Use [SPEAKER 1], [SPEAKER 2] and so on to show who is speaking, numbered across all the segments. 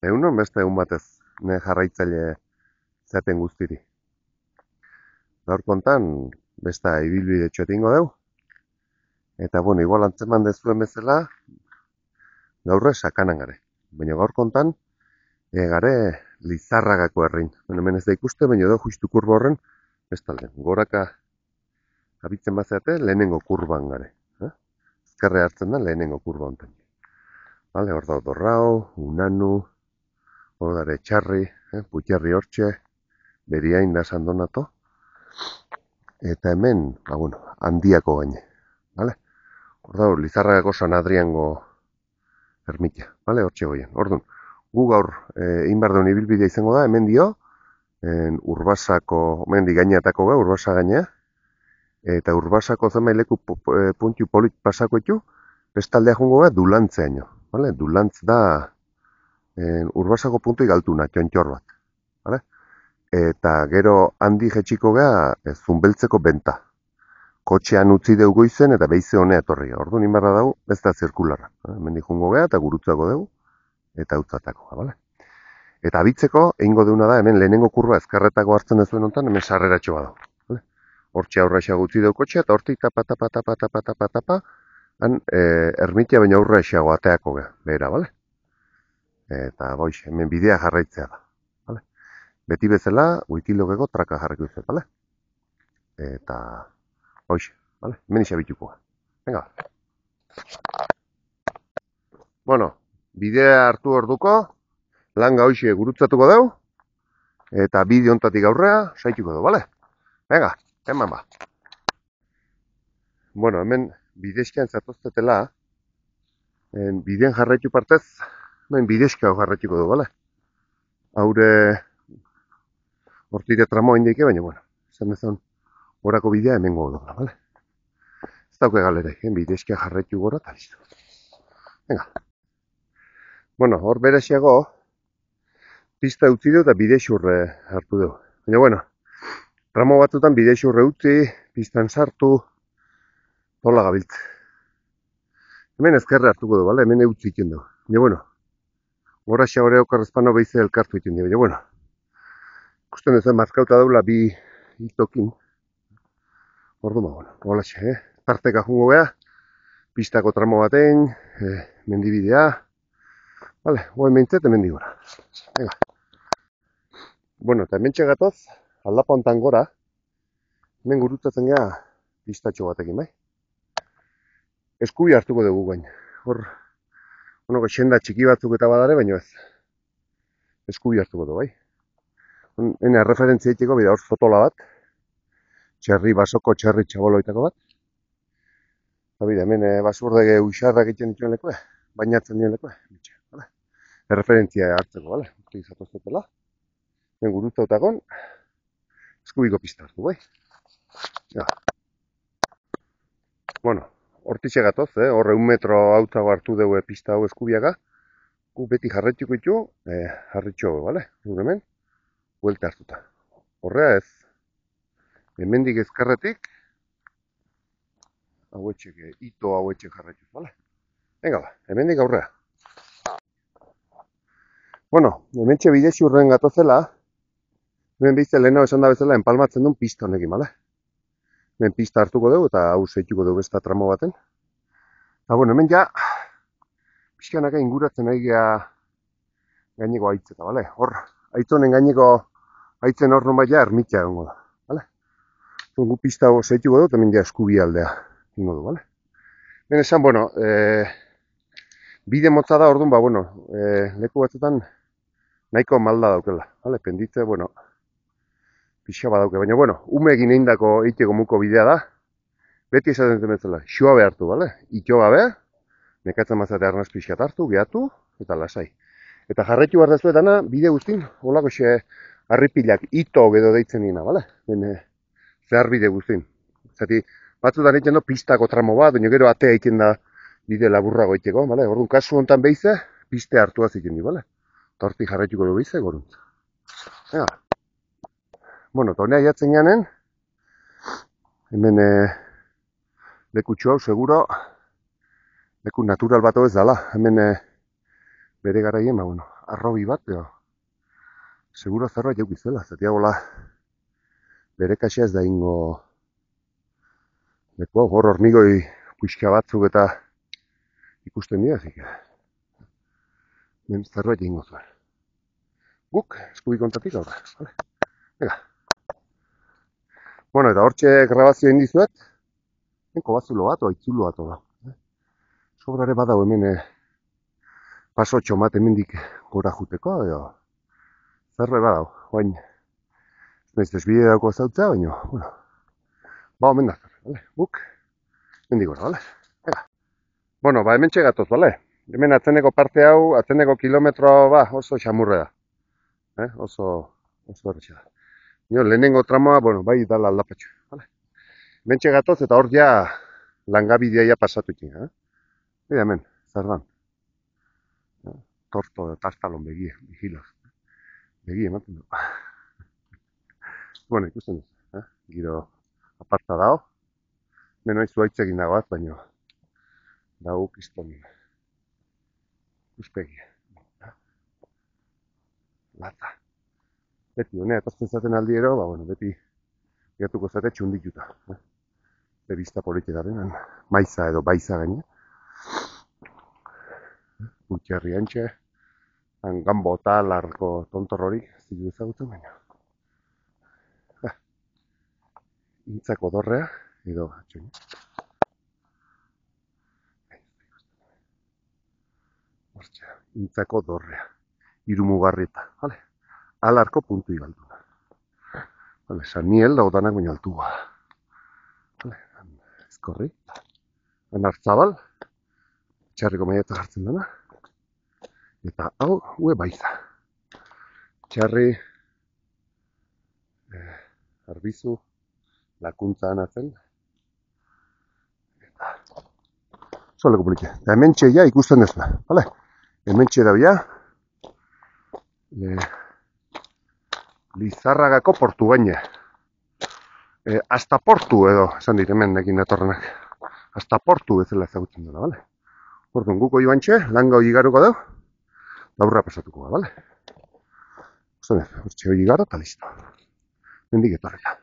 [SPEAKER 1] Egunon beste egun batez, ne jarraitzaile zaten guztiri. Gaur kontan, besta ibilbide txotingo deu, eta bueno, igual antzeman dezuen bezala, gaurre sakanan gare. Baina gaur kontan, gare Lizarragako herrin. Hemen ez da ikuste, baina edo justu kurba horren, bestalde, goraka abitzen bazeate, lehenengo kurban gare. Ezkerre hartzen da, lehenengo kurba hontan. Vale, hor da Dorrao, Unanu, hor dare Txarri, Putxarri hortxe, Beriain da San Donato, eta hemen, bueno, handiako gaine, vale? Hor da, Lizarragako San Adriango ermitia, vale? Hortxe goien. Orduan, gu gaur inbardun ibilbidea izango da, hemen dio, Urbasako, hemen di gaineatako ga, Urbasa gainea, eta Urbasako zemaileku puntu polit pasako etu, bestaldea jongo ga, Dulantzeaino, vale? Dulantz da Urbasako puntu igaltuna, txontxor bat, vale? Eta gero handi jetxiko ga, Zunbeltzeko benta. Kotxean utzi dugu izen eta behize honea etorri. Orduan inbarra dago, ez da zirkularra. Hemendik jungo geha eta gurutzako dugu eta utzatako, bale? Eta abitzeko, egingo deuna da, hemen lehenengo kurba ezkerretako hartzen dezuen honetan, hemen sarreratxo badago. Vale? Hortxe aurra utzi dugu kotxea eta hortik tapa, han ermitia baina aurra esago ateako geha, behera, bale? Eta boix, hemen bidea jarraitzea da. Vale? Beti bezala, uitilogeko traka jarriko izan, bale? Eta hoxe, vale? Hemen isabituko. Venga. Bueno, bidea hartu orduko, langa hoxe gurutzatuko dugu, eta bideo ontatik aurrea saituko dugu, vale? Venga, eman ba. Bueno, hemen bidezkean zatoztetela, bidean jarraitu partez, hemen bidezkau jarraituko dugu, vale? Haure, hortire tramoa indike, baina, bueno, esan dezan, horako bidea hemen godu, vale? Ez dauke galera, bidezkea jarraitu gora, eta listo. Venga. Bueno, hor bereziago, pista utzi du eta bidexurre hartu du. Baina, bueno, tramo batzutan bidexurre utzi, pistan sartu, tola gabiltz. Hemen ezkerre hartuko du, bale? Hemen utzi ikin du. Baina, bueno, horraxa hori okarrezpano behize elkartu ikin du. Baina, bueno, ikusten duzuen markauta daula bi itokin. Ordu ma, bueno, holaxe, Tarteka jungo beha, pistako tramo baten, mendibidea. Vale, goen behintzet, hemen digora. Venga. Bueno, eta hemen txegatoz, aldapa hontan gora, hemen gurutzatzen gea pistatxo batekin, bai? Eskubi hartuko dugu gain. Hor, bueno, xenda txiki batzuk eta badare, baina ez. Eskubi hartuko dugu, bai? Hene referentzia itxeko, bida hor fotola bat, txerri basoko txerri txaboloitako bat. Eta bida, hemen basurdege uxarrak egiten dituen lekoa, bainatzen dien lekoa. Vale? Referentzia hartzeko, bale? Izatoztetela. Hemen gurutzautakon, eskubiko pista hartu, bai? Ja. Bueno, hortxe gatoz, horre 1 metro hautzago hartu dugu pista hau eskubiaga. Gu beti jarretxuko ditu, jarretxo, bale? Gure hemen, buelta hartuta. Horrea ez, hemendik ezkerretik, hauetxek, ito hauetxek jarretxuz, bale? Venga ba, hemendik aurrea. Bueno, hemen txe bidezi urren gatozela, hemen behizte lehenago esan da bezala enpalmatzen duen pista honekin, bale? Hemen pista hartuko dugu eta hau zeituko dugu besta tramo baten. Eta bueno, hemen ja, pixkanaka inguratzen nahi geha gaineko aitzeta, bale? Hor, aitzonen gaineko aitzen hor non ja ermitia egongo da, bale? Gu pista hau zeituko dugu, hemen ja eskubi aldea ingo du, bale? Ben esan, bueno, bide motza da, orduan, ba, bueno, leku batzutan nahiko malda daukela, bale? Penditze, bueno, pixa badauke, baina, bueno, ume egin eindako eiteko muko bidea da, beti esaten zemetzela, xua behartu, bale? Ito gabe, nekatzen mazate arnaz pixat hartu, gehatu, eta lasai. Eta jarraitu behar dezuetana, bide guztin, holako xe harripilak ito gedo deitzen dina, bale? Zehar bide guztin. Zati, batzutan egiten do, pistako tramo bat, baina gero atea egiten da bide laburrago egiteko, bale? Orduan, kasu honetan behize, piste hartuaz egiten di, bale? Eta hortik jarraituko du behize, goruntz. Venga. Bueno, eta honea jatzen ganen, hemen lekutxo hau, seguro, leku natural bat ez dala. Hemen bere garaien, ba, bueno, arrobi bat, edo, seguro zerbait jaukizuela, zetiagola, bere kaxea ez da ingo, leku hor hormigoi puixka batzuk eta ikusten dira, zik. Men zerbait ingo zuen. Guk, eskubi kontatik aurra, vale? Venga. Bueno, eta hortxe grabazioa indizuet, enko bazulo bat, oa itzulo bat, da. Sobrare badau hemen pasotxo bat hemendik gora juteko, edo zerre badau, oain naiz desbide dauko zautza, baina, bueno, ba, omen da zer, vale? Guk, hemendik gora, vale? Venga. Bueno, ba, hemen txegatoz, vale? Hemen atzeneko parte hau, atzeneko kilometro, ba, oso xamurre da. Oso erretxe da. Nio, lehenengo tramoa, bueno, bai dala aldapatxo, vale? Hemen txegatoz eta hor ja langabidea ja pasatu ikin, Bida hemen, zer dan. Torto de tastalon begie, vigilos. Begie, ematen du. Bueno, ikusten duz, giro aparta dao. Hemen hori zuaitzekin dagoaz, baina dago kiston uspegi. Latza. Beti, honea, etortzen zaten aldiero, ba, bueno, beti geratuko zate txundituta. Bebista polite da denan, maiza edo baiza gaine. Gutxerri antxe, gambo eta largo tontorrorik, zidu ezagutzen baina. Intzako dorrea, edo, txoin. Hortxe, intzako dorrea. Irumugarrieta, vale? Alarko puntu igalduna. Vale, San Miel daudanak baina altua. Vale, ezkorri. Anartzabal, txarriko maieta jartzen dena. Eta hau, hue baiza. Txarri, arbizu, lakuntza anatzen. Eta, soleko polike. Eta hemen txeia ikusten dezuna, vale? Hemen txe dauia, Lizarragako portu gaine. Hasta portu edo, esan dit hemen ekin datorrenak. Hasta portu bezala ezagutzen dela, bale? Orduan guko joan txe, langa hori igaruko dau, daurra pasatuko da, bale? Zone, hortxe hori igaro eta listo. Mendik etorreta.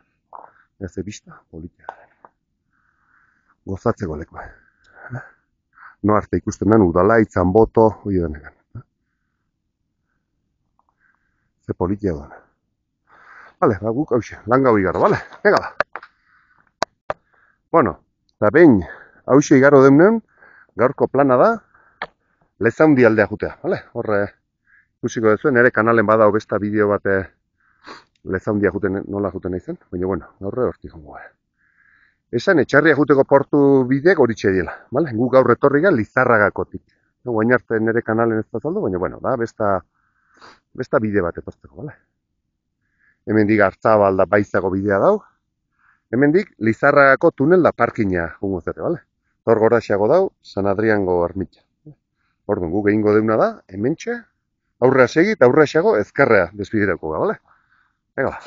[SPEAKER 1] Ez ebista, politia. Gozatzeko lekoa. No arte ikusten den udala, itzan boto, hori denekan. Ze politia da. Vale, ba, guk hauxe, langa hau igaro, vale? Venga ba. Bueno, eta behin hauxe igaro deunen, gaurko plana da, Lezaundi aldea jutea, vale? Horre, ikusiko dezuen, nire kanalen badao besta bideo bat Lezaundia juten, nola juten nahi zen, baina, bueno, gaurre hortik jongo. Esan, etxarria juteko portu bideak horitxe diela, vale? Gu gaur etorri gan Lizarragakotik. Guain arte nire kanalen ez da zaldu, baina, bueno, da, besta bide bat etortzeko, vale? Hemendik Hartzabal da Baizako bidea dau. Hemendik Lizarragako tunel da parkina jungo zate, bale? Hor goraxeago dau, San Adriango ermitxa. Orduan, guk egingo deuna da, hementxe, aurrea segi eta aurrea xago ezkerrea desbiderako ga, bale? Venga ba.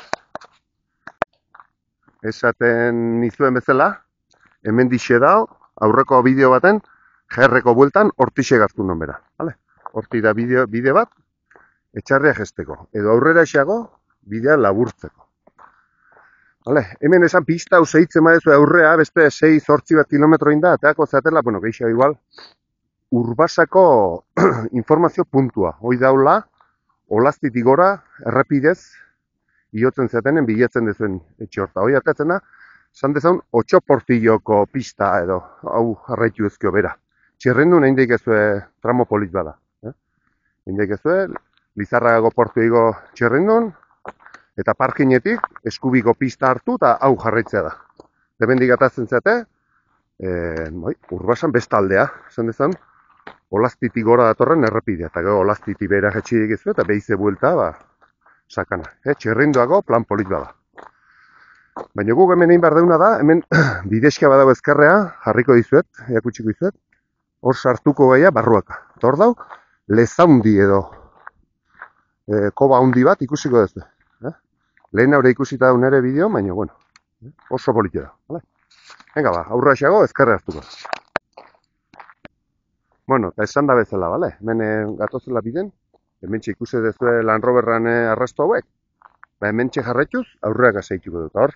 [SPEAKER 1] Esaten nizuen bezala, hemendixe dau, aurreko bideo baten, jerreko bueltan hortixe gaztu non bera, bale? Horti da bide bat, etxarria jesteko. Edo aurrera xago, bidea laburtzeko. Vale, hemen esan pista hau sehitzen badezu aurrea, beste 6-8 bat kilometro inda, ateako zatela, bueno, gehiago igual, Urbasako informazio puntua. Hoi daula, olaztitik gora, errepidez, iotzen zatenen, bilatzen dezuen etxe horta. Hoi atatzen da, esan dezaun, 8 portilloko pista edo, hau jarraitu ezkio bera. Txerrendu nahi ezue tramo polit bada. Nahi ezue, Lizarragako portu ego txerrendun, eta parkinetik eskubiko pista hartu eta hau jarraitzea da. Hemendik atatzen zate, Urbasan bestaldea, esan dezan, olaztitik gora datorren errepidea, eta gero olaztitik behera jetxidik ez eta behize buelta, ba, sakana. Txerrindoago plan polit bada. Baina guk hemen egin behar deuna da, hemen bidezka badago ezkerrea, jarriko dizuet, eakutsiko dizuet, hor sartuko gaia barruaka. Eta hor dau, Lezaundi edo koba handi bat ikusiko duzu. Lehen haure ikusita daun ere bideo, baina, bueno, oso politia da, vale? Venga ba, aurra xago, ezkerre hartuko. Bueno, eta esan da bezala, vale? Hemen gatozela biden, Hementxe ikusi dezue Land Roverran arrasto hauek. Ba, hementxe jarraituz, aurreak azaituko dut. Hor,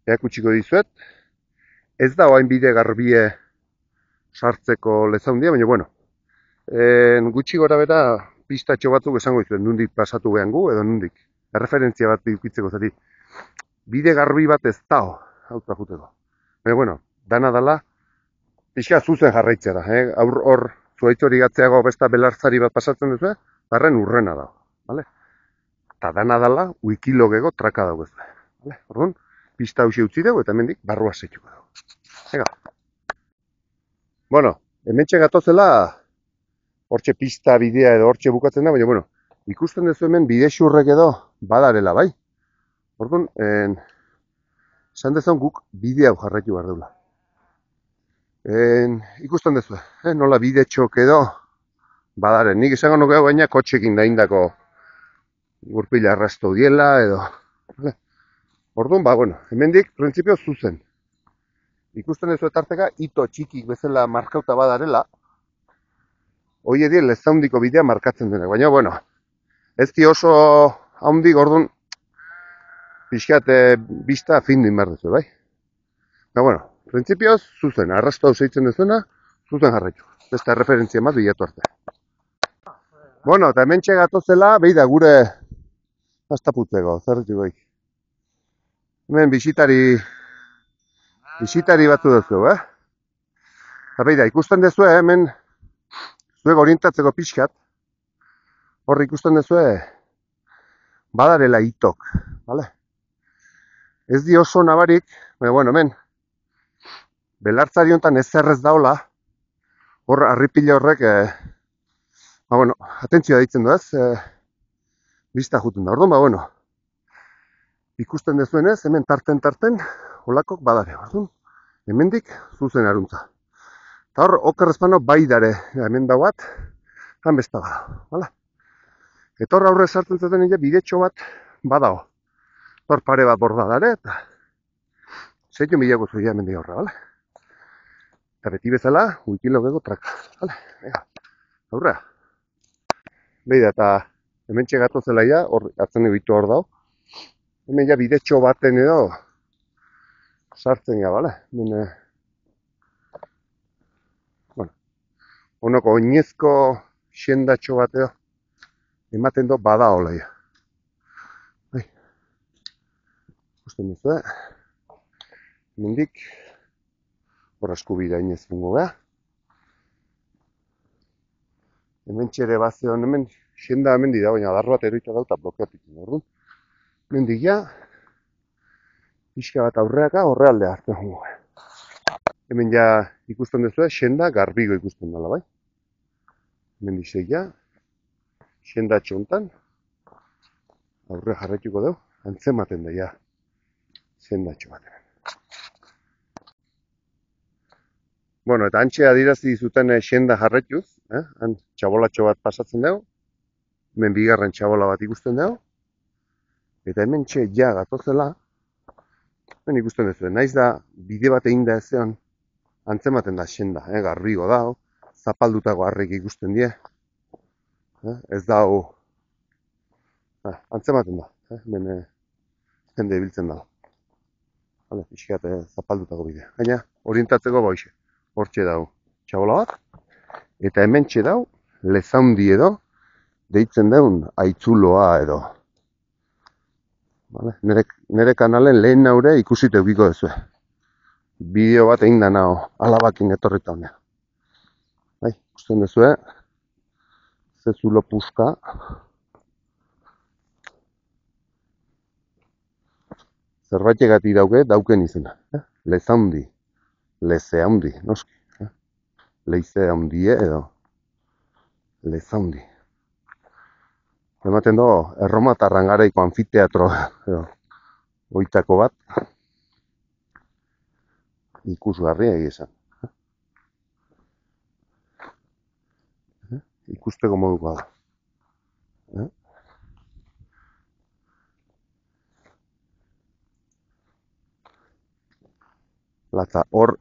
[SPEAKER 1] eakutsiko dizuet, ez da oain bide garbie sartzeko lezaundia, baina bueno, gutxi gora bera pistatxo batzuk esango dizuet, nundik pasatu behan gu, edo nundik. Erreferentzia bat ikitzeko zati. Bide garbi bat ez dao, hau juteko. Baina bueno, dana dala, pixka zuzen jarraitzea da. Hor, zuaitz hori gatzeago besta belartzari bat pasatzen duzu, barren urrena da. Vale? Eta dana dala, uikilogego traka dago ez. Vale? Orduan, pista hausia utzi dugu eta hemendik barrua zeituko dugu. Ega. Bueno, hementxe gatozela, hortxe pista bidea edo hortxe bukatzen da, baina bueno, ikusten duzu hemen bide xurrek edo badarela, bai? Orduan, esan dezan guk bide hau jarraitu behar deula. Ikusten duzu, nola bide txok edo badaren. Nik esango nuke baina kotxekin da indako gurpila arrasto diela edo. Vale? Orduan, ba, bueno, hemendik printzipio zuzen. Ikusten duzu etarteka, ito txikik bezala markauta badarela, hoi edien lezaundiko bidea markatzen denak. Baina, bueno, ez di oso haundik, orduan, pixkat bista findin behar duzu, bai? Ba, bueno, printzipioz, zuzen, arrasto hau zeitzen duzuena, zuzen jarraitu. Beste referentzia bat bilatu arte. Bueno, eta hemen txegatozela, behi da gure astaputzeko, zerretu goik. Hemen bisitari batzu duzu, Eta behi da, ikusten duzu, hemen zuek orientatzeko pixkat, hor ikusten duzu, badarela itok, vale? Ez di oso nabarik, baina, bueno, hemen, belartzari honetan ez zerrez daula, hor harripila horrek, ba, bueno, atentzioa ditzen du ez, bista juten da. Orduan, ba, bueno, ikusten dezuenez, hemen tarten, holakok badare. Orduan, hemendik zuzen aruntza. Eta hor, okerrezpano bai dare, hemen da bat, han besta bada, bala? Eta hor aurre sartzen zaten nire bidetxo bat badao. Hor pare bat borda dare, eta zeitu milako zuia hemen di horra, bala? Eta beti bezala, uikilogego traka, bala? Ega, aurrea. Beida, eta hemen txegatu zela ja, hor atzen egitu hor dao. Hemen ja bidetxo baten edo sartzen ja, bale? Hemen, bueno, honoko oinezko xendatxo bat edo ematen do bada hola ja. Bai, ikusten duzu, hemendik hor askubida inez fungo beha. Hemen txere bazeon, hemen xenda hemen da, baina adar bat eroita da eta blokeatik. Orduan, hemendik ja, pixka bat aurreaka horrealdea hartzen jungo. Hemen ja ikusten duzu, xenda garbigo ikusten dela, bai? Hemen dizek ja, xenda txontan, aurre jarraituko dugu, antzematen da ja, xenda txobaten. Bueno, eta antxe adirazi dizuten xenda jarraituz, han txabolatxo bat pasatzen dugu, hemen bigarren txabola bat ikusten dugu, eta hemen txe ja gatozela, hemen ikusten duzu, naiz da bide bat egin da ezean, antzematen da xenda, garbigo dago, zapaldutako harrik ikusten die, ez dago, antzematen da, hemen jende ibiltzen da. Pixkat zapaldutako bidea. Gaina, orientatzeko bauxe. Hortxe dau txabola bat, eta hemen txe dau lezaundi edo, deitzen daun aitzuloa edo. Nere kanalen lehen naure ikusite eukiko duzu. Bideo bat egin da nao, alabakin etorrita honea. Ikusten duzu, zezulo puska. Zerbait egati dauken izena. Lezaundi. Leze handi, noski. Leize handie edo lezaundi. Ematen do, erromatarran garaiko anfiteatro edo oitako bat. Ikusgarria egizan. Ikusteko moduko da. Latza, hor,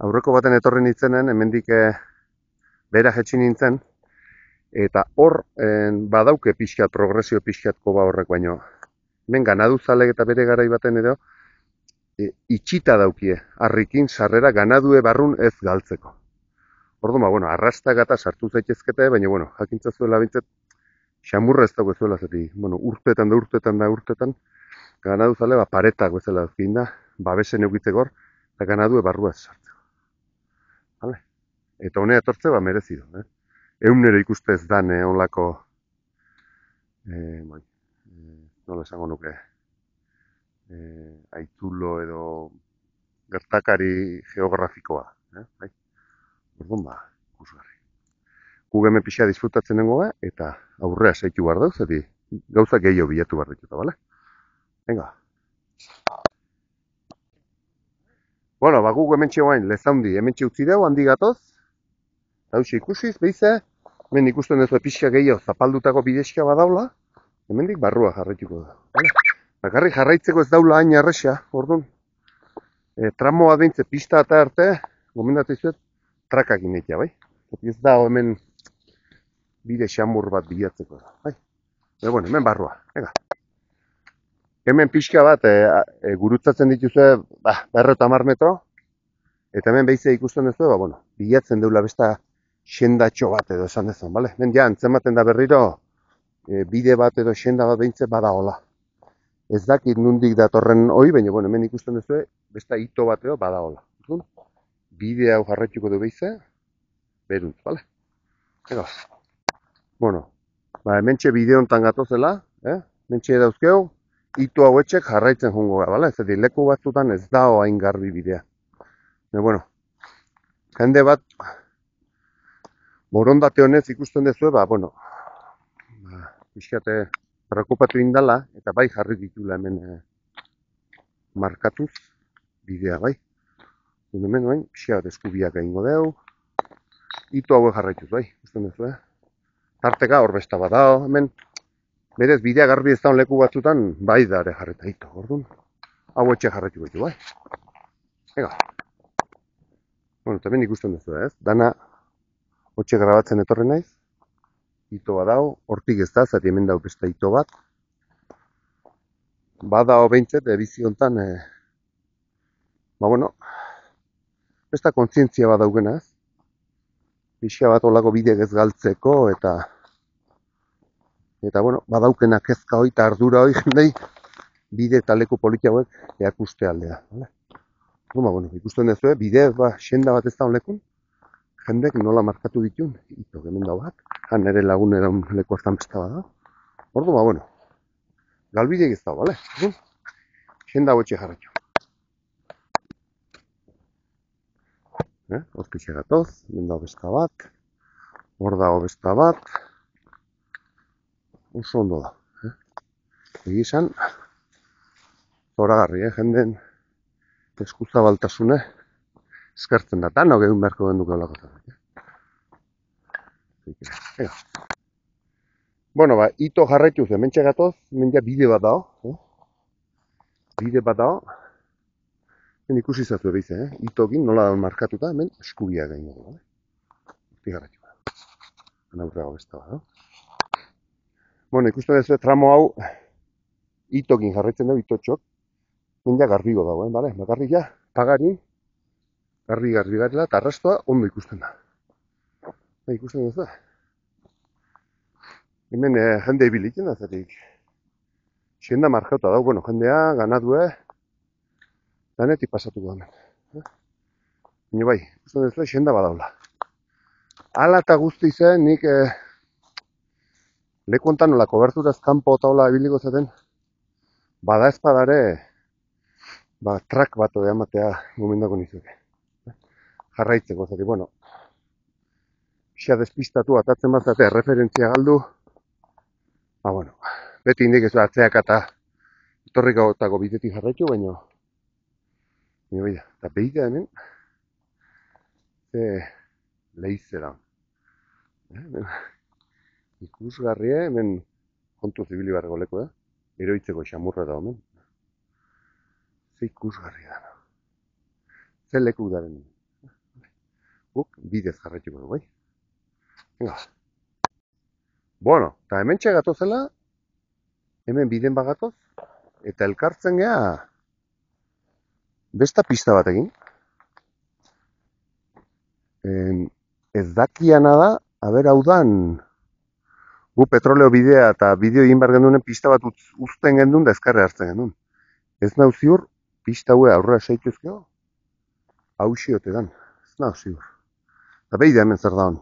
[SPEAKER 1] aurreko baten etorri nintzenen, hemendik bera jetxi nintzen, Eta hor badauke pixkat, progresio pixkat koba horrek baino. Hemen ganadu zalek eta bere garai baten edo, itxita daukie, harrikin sarrera ganadue barrun ez galtzeko. Orduan, bueno, arrastak eta sartu zaitezkete, baina, bueno, jakintza zuela bintzat, xamurra ez dago zuela, zeti, bueno, urtetan, ganadu zale, paretak bezala ezkin da, babesen eukitzeko hor, eta ganadue barrua ez sartzeko. Vale? Eta honea etortze, merezi du, Eunero ikuste ez dan, onlako, nola esango nuke, aitzulo edo gertakari geografikoa. Bai? Orduan, ikusgarri. Guk hemen pixa disfrutatzen dengo eta aurrea saitu behar dauz, zeti gauza gehiago bilatu behar dituta, bale? Venga. Bueno, guk hemen txegoain lezaundi, hemen utzi dugu, handi gatoz. Hauxe ikusiz, behize, hemen ikusten duzu pixka gehiago zapaldutako bidezka badaula, hemendik barrua jarraituko da. Vale? Bakarri jarraitzeko ez daula hain arresa, orduan. Tramo bat behintzen pista eta arte, gomendatu izuet, trakak inetia, bai? Ez da hemen bide xamur bat bilatzeko da, bai? Bueno, hemen barrua, venga. Hemen pixka bat gurutzatzen dituzue, 150 metro, eta hemen behize ikusten duzu, bueno, bilatzen deula besta xendatxo bat edo esan dezun, bale? Hemen ja, antzematen da berriro, bide bat edo xenda bat behintzen badaola. Ez dakit nundik datorren hori, baina, bueno, hemen ikusten duzu, besta hito bat edo badaola. Bide hau jarraituko du behize, beruntz, bale? Ego. Bueno, hementxe bide honetan gatozela, hementxe dauzkeu, hito hauetxek jarraitzen jongo gara, bale? Ez leku batzutan ez dao hain garbi bidea. Bueno, jende bat, borondate honez ikusten duzu, bueno, pixkate preokupatu indala, eta bai jarri ditula hemen markatuz bidea, bai? Hemen, bai, pixkat eskubiak egingo dugu, hito hauek jarraituz, bai, ikusten duzu, tarteka hor besta bat dao, hemen, berez bidea garbi ez daun leku batzutan, bai da ere jarreta hito, orduan, hau etxe jarraitu gaitu, bai? Ega. Bueno, eta hemen ikusten duzu, ez? Dana, hotxe grabatzen etorren naiz, hito bat dao, hortik ez da, zati hemen dau besta hito bat, badao behintzet, bizi honetan, bueno, besta kontzientzia bat daugena, ez? Pixka bat olako bideak ez galtzeko, eta bueno, badaukena kezka hoi eta ardura hoi jendei bide eta leku politia hauek eakuste aldea. Bueno, ikusten duzu, bide xenda bat ez da honlekun, jendek nola markatu ditun, ito hemen da bat, han ere lagun edan leku hartan besta bat da. Bueno, galbideak ez da, bale? Xenda hau etxe jarratxo. Hortixe gatoz, hemen da besta bat, hor da besta bat, oso ondo da. Egizan, zoragarri, jenden eskuzabaltasune eskertzen da, tanok egun beharko den duke olako zara. Bueno, hito jarraituz hemen txegatoz, hemen ja bide bat dao. Bide bat dao. Hemen ikusi zatu ebize, hitokin nola da markatuta, hemen eskubiak egin dugu. Horti jarraitu. Hana urreago besta bat, Bueno, ikusten duzu tramo hau hitokin jarraitzen dugu, hitotxok. Hemen ja garbigo dago, bale? Bakarrik ja, pagari, garbi garela, eta arrastoa ondo ikusten da. Ikusten duzu. Hemen jende ibilitzen da, zetik. Xenda markauta dago, bueno, jendea, ganadue, danetik pasatuko da hemen. Baina bai, ikusten duzu, xenda badaula. Hala eta guzti zen, nik leku honetan nola koberturaz kanpo eta hola ibiliko zaten, bada espadare, trak bat ode amatea gomendako nizuke. Jarraitzeko, zati, bueno, pixia despistatu atatzen bazate, referentzia galdu, bueno, beti indik ez atzeak eta etorrikotako bidetik jarraitu, baina bida, eta behida hemen, lehize da. Ikusgarria, hemen kontu zibili barrego leku, eroitzeko xamurra da hemen. Ze ikusgarria da. Ze leku daren. Guk bidez jarraituko du, bai? Venga. Bueno, eta hemen gatozela, hemen biden bagatoz, eta elkartzen gea besta pista batekin. Ez dakiana da, haber hau dan, gu petroleo bidea eta bideo egin behar genduenen pista bat uzten gendun da ezkarre hartzen gendun. Ez nau ziur, pista hue aurrera seituzkeo, hau xiote dan. Ez nau ziur. Eta behi da hemen zer da hon.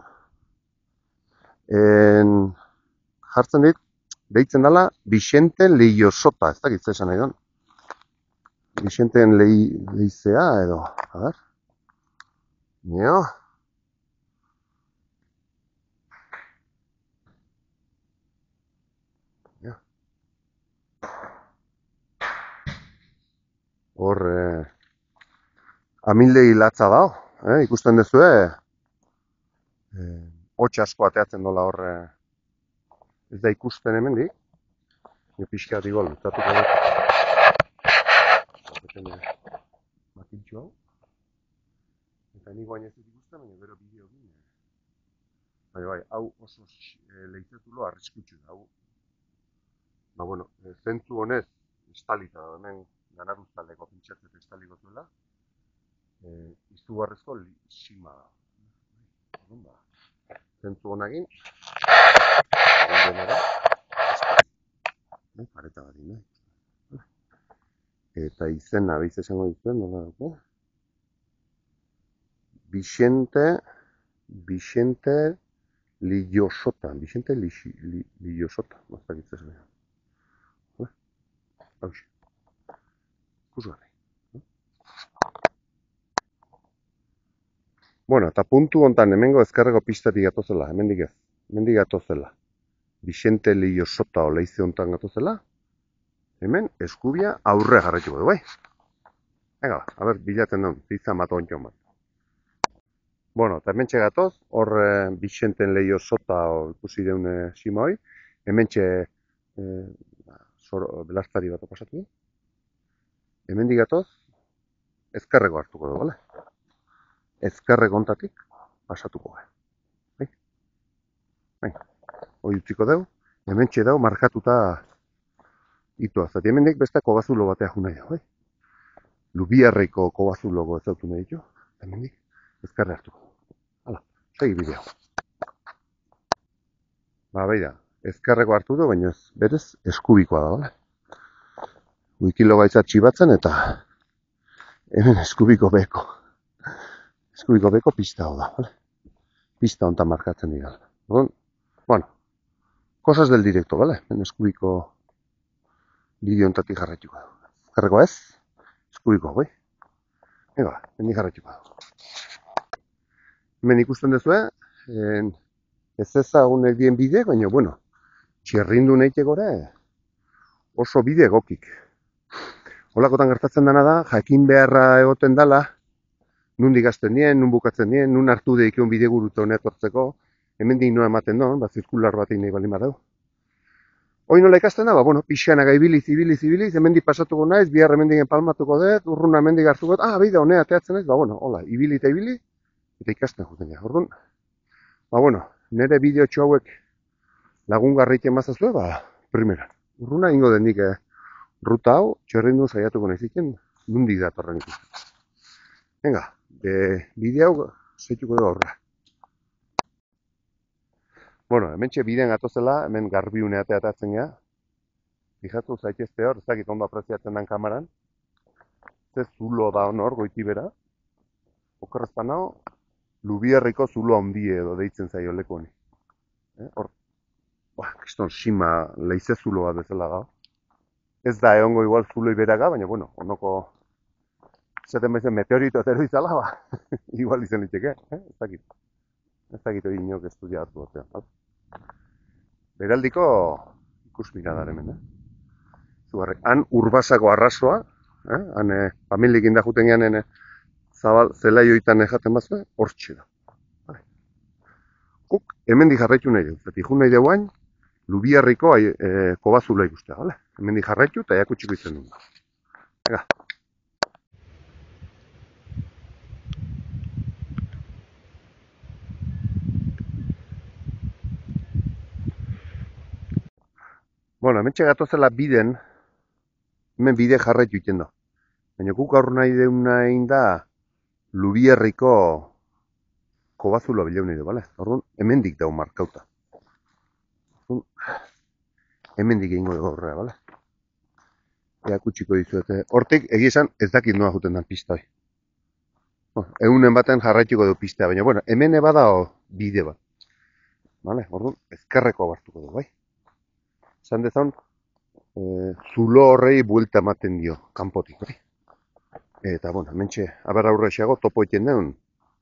[SPEAKER 1] Jartzen dit, deitzen dela, Vicente Leiosota, ez dakit zesan nahi don. Vicenten Leizea edo, a ber. Nio. Hor, amildegi latza dao, ikusten dezue, hotx asko ateatzen dola hor, ez da ikusten hemendik, pixkat igual, luzatuko dut. Makintxo hau. Eta nik guain ez dut ikusten, baina bero bideo gine. Bai, hau oso lehizetulo arriskutsu da, hau. Ba, bueno, zentzu honez, estalita da, hemen ganaruztaleko pintxatzeko estaliko zuela, izugarrezko sima da. Zentzu honagin, pareta bat dine. Eta izena, behiz esango dituen, nola dago? Vicente Leiosota, Vicente Leiosota, mazta gitzez beha. Hau xe, ikusgarri. Bueno, eta puntu hontan hemengo ezkerreko pistatik gatozela, hemendik ez, hemendik gatozela. Vicente Leiosota oleize hontan gatozela, hemen eskubia aurre jarraituko du, bai? Venga, a ber, bilatzen duen, zizan bat ontxon bat. Bueno, eta hemen gatoz, hor Vicenten Leiosota ikusi deun sima hoi, hemen belartzari bat pasatu. Hemendik gatoz, ezkerreko hartuko du, bale? Ezkerreko ontatik pasatuko gai. Bai, hoi utziko dugu, hemen dau markatuta itoa. Zati hemendik beste kobazulo batea juna jau, bai? Lubiarreiko kobazulogo ez dautu nahi ditu, hemendik ezkerre hartuko. Hala, segi bideo. Ba, beira, ezkerreko hartu du, baina ez berez eskubikoa da, bale? Wikilo gaitza txibatzen eta hemen eskubiko beko. Eskubiko beko pista hau da, bale? Pista hontan markatzen dira. Bueno, cosas del directo, bale? Hemen eskubiko bideo hontatik jarraituko du. Ezkerreko ez, eskubiko, bai? Ega, hemen jarraituko du. Hemen ikusten dezue, ez ezagunek dien bide, baina, bueno, txerrindu nahite gore oso bide egokik. Holakotan gertatzen dena da, jakin beharra egoten dela, nundik hasten dien, nun bukatzen dien, nun hartu deikeun bide gurutu honet hortzeko, hemen dik noa ematen doan, zirkular bat egin nahi bali madeu. Hoi nola ikasten da, bueno, pixanaga ibiliz, hemen dik pasatuko naiz, bihar hemen diken palmatuko dut, urruna hemen dik hartuko dut, beida, honea ateatzen naiz, bueno, hola, ibili, eta ikasten juten ja. Orduan, bueno, nire bideotxo hauek lagungarrik emazazue, primera. Urruna ingo denik ruta hau, txerrindu saiatuko nahiziken, nundik datorren ikusten. Venga, bide hau zeituko du aurra. Bueno, hemen bidean gatozela, hemen garbiune ateatatzen gea. Fijatu zaitezte hor, ez dakit ondo apreziatzen den kamaran. Ze zulo da honor, goiti bera. Okerrezpan hau, Lubiarriko zulo handie edo deitzen zaio leku honi. Hor, kriston sima leize zulo bat bezala gau. Ez da egongo igual zuloi beraga, baina, bueno, onoko zaten bezen meteorito atero izala, igual izan liteke, ez dakit. Ez dakit hori inok estudia hartu batean. Beraldiko ikusmira da hemen, Zugarri, han urbasako arrasoa, han familiek inda juten geanen zabal zelaioitan jaten bazue, hortxe da. Guk hemendik jarraitu nahi dugu, eta jun nahi duguain, Lubiarriko kobazula ikustea, bale? Hemendik jarraitu eta jakutsiko izan dugu. Ega. Bueno, hementxe gatozela biden, hemen bide jarraitu iten da. Baina guk aur nahi deuna egin da Lubierriko kobazulo bileun edo, bale? Orduan, hemendik dau markauta. Orduan, hemendik egingo dugu horrea, bale? Ea kutsiko dizuete. Hortik, egia esan, ez dakit noa juten den pista hoi. Egunen baten jarraituko du pistea, baina, bueno, hemen badao bide bat. Bale? Orduan, ezkerreko abartuko du, bai? Esan dezan, zulo horrei buelta ematen dio, kanpotik, bai? Eta, bueno, hementxe, aber aurre esago, topo iten den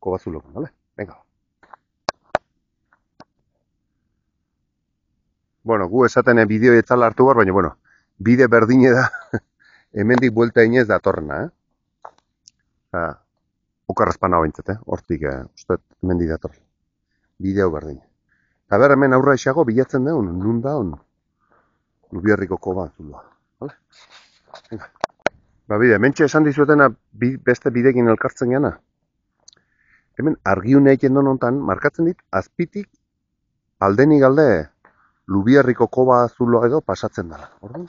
[SPEAKER 1] kobazuloko, bale? Venga. Bueno, gu esaten bideo etzala hartu behar, baina, bueno, bide berdine da, hemendik buelta inez datorrena, okarrazpana hointzat, hortik, uste, hemendik datorrena. Bideo berdine. Eta ber, hemen aurra esago, bilatzen deun, nun da hon, Lubierriko kobazuloa, bale? Venga. Ba, bide, hementxe esan dizuetena beste bidekin elkartzen gana. Hemen argiunea egiten don hontan, markatzen dit, azpitik aldenik alde Lubierriko kobazuloa edo pasatzen dela. Orduan,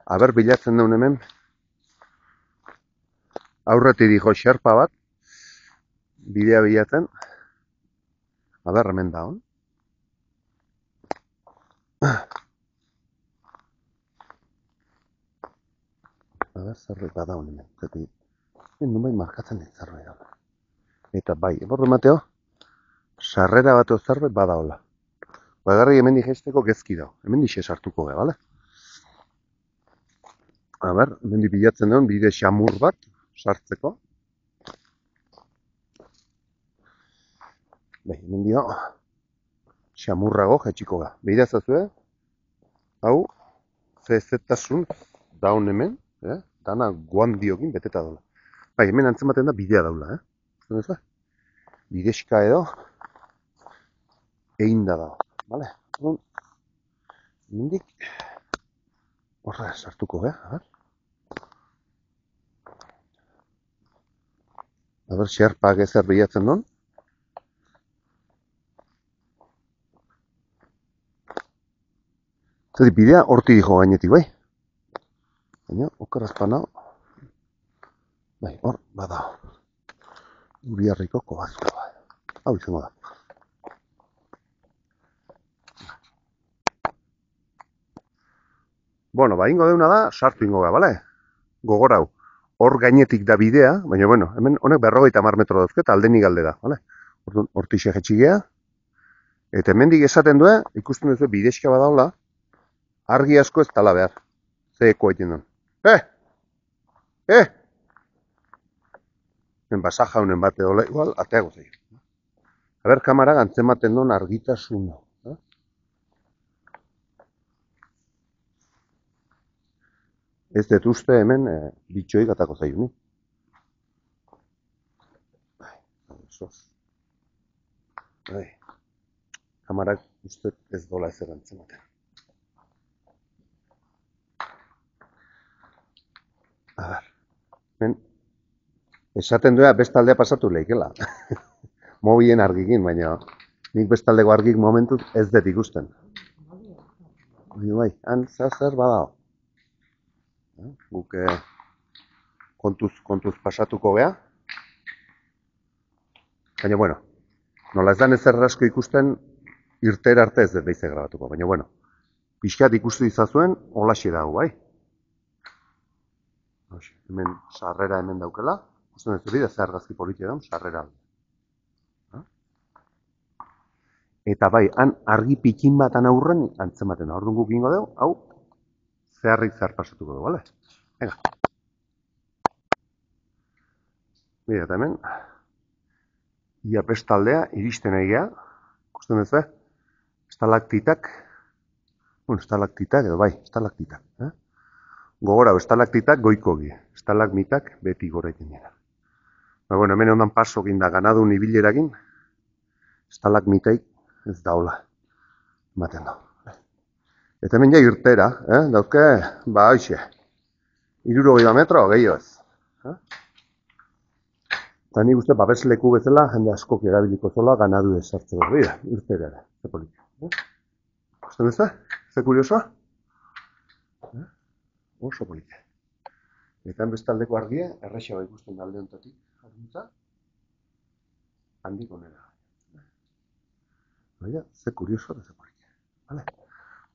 [SPEAKER 1] aber bilatzen duen hemen, aurretik dijo xerpa bat, bidea bilatzen, aber hemen da hon. Aber zerbait bada hon hemen, zeti, nun bai markatzen dit zerbait da. Eta bai, ebordu Mateo, sarrera bat zerbait bada hola. Bagarri hemen digesteko gezki dago, hemen dixe sartuko ge, bale? Aber, hemen bilatzen duen bide xamur bat, sartzeko. Bai, hemen dio, xamurrago jetxiko ga. Beira zazue, hau, zezetasun daun hemen, dana guandiokin beteta dola. Bai, hemen antzematen da bidea daula, Zunez, bidezka edo, egin da dago, bale? Hemendik, horra sartuko ga, aber, xerpak ezer bilatzen non. Zer, bidea horti dijo gainetik, bai? Baina, okarazpana, bai, hor, bada. Lubierriko kobazuloa. Hau izango da. Bueno, ba, ingo deuna da, sartu ingo ga, bale? Gogorau, hor gainetik da bidea, baina, bueno, hemen honek 50 metro dauzke, eta aldenik alde da, bale? Hortixe jetxigea, eta hemendik esaten du, ikusten duzu bidezka badaula, argi asko ez tala behar. Ze eko egiten duen. Basaja honen bat edo igual, ateago zei. Aber, kamara gantzematen duen argitasuna. Ez dut uste hemen bitxoik atako zaiu, ni? Kamarak uste ez dola ezer gantzematen. Hemen, esaten duea bestaldea pasatu lehikela. Mobien argikin, baina nik bestaldeko argik momentuz ez dut ikusten. Bai, han zer badao. Guk kontuz pasatuko gea. Baina, bueno, nola ez dan ezer asko ikusten, irtera arte ez dut behize grabatuko. Baina, bueno, pixkat ikustu izazuen, holaxe dago, bai. Hemen sarrera hemen daukela. Ikusten ez dut, zer argazki politia daun, sarrera. Eta bai, han argi pikin batan aurren antzematen da. Orduan guk ingo dugu, hau, zeharrik zehar pasatuko dugu, bale? Venga. Bira, eta hemen, ia bestaldea, iristen egea, ikusten ez, estalaktitak, edo bai, estalaktitak. Gogora, estalaktitak goikogi, estalagmitak beti gora egin dira. Ba, bueno, hemen ondan paso ginda ganadun ibilerakin, estalagmitaik ez daula, ematen da. Eta hemen ja irtera, dauzke, ba, hoxe, 60 metro, gehiago ez. Eta nik uste, babesleku bezala, jende askok erabiliko zola, ganadu esartzeko. Bida, irtera ere, ze politia. Usten ez da? Ze kuriosoa? Oso polita. Eta bestaldeko argia, errexaba ikusten alde honetatik, jarruntza, handik onera. Baina, ze kurioso da ze polita. Vale.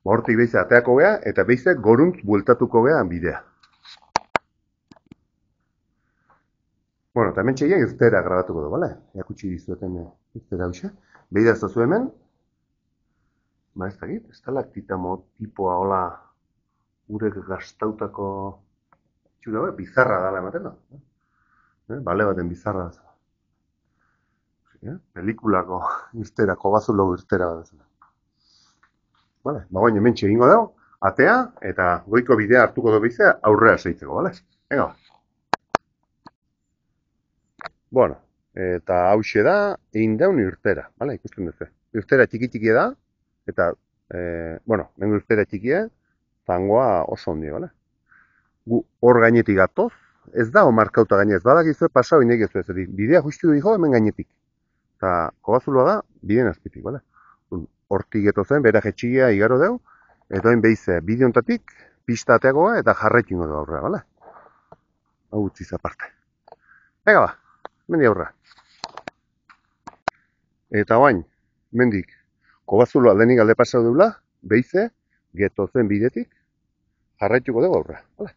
[SPEAKER 1] Hortik behize ateako gea, eta behize goruntz bueltatuko gea bidea. Bueno, eta hemen txeia irtera grabatuko du, bale? Eakutsi dizueten irtera hausia. Behida ez dazu hemen, ez dakit, estalaktita tipoa hola urek gaztautako txura, bizarra dala ematen da. Bale baten bizarra da. Pelikulako irtera, kobazulo irtera bat. Vale, bagoin hemen txegingo dago, atea, eta goiko bidea hartuko du bizea aurrera seitzeko, bale? Venga, bueno, eta hause da, egin daun irtera, bale? Ikusten duzu. Irtera txiki-txikia da, eta, bueno, mengo irtera txikia, zangoa oso ondia, bale? Gu hor gainetik gatoz, ez da markauta gainez, badakizue pasau inek ez du, bidea justu du dijo hemen gainetik. Eta kobazuloa da, bideen azpitik, bale? Hortik geto zen, bera jetxigia igaro deu, eta hain behize, bide honetatik, pista ateagoa eta jarretingo du aurrera, bale? Hau utziz aparte. Ega ba, mendi aurrera. Eta bain, mendik, kobazuloa lehenik alde pasau deula, behize, geto zen bidetik, jarraituko dugu aurrera, bale?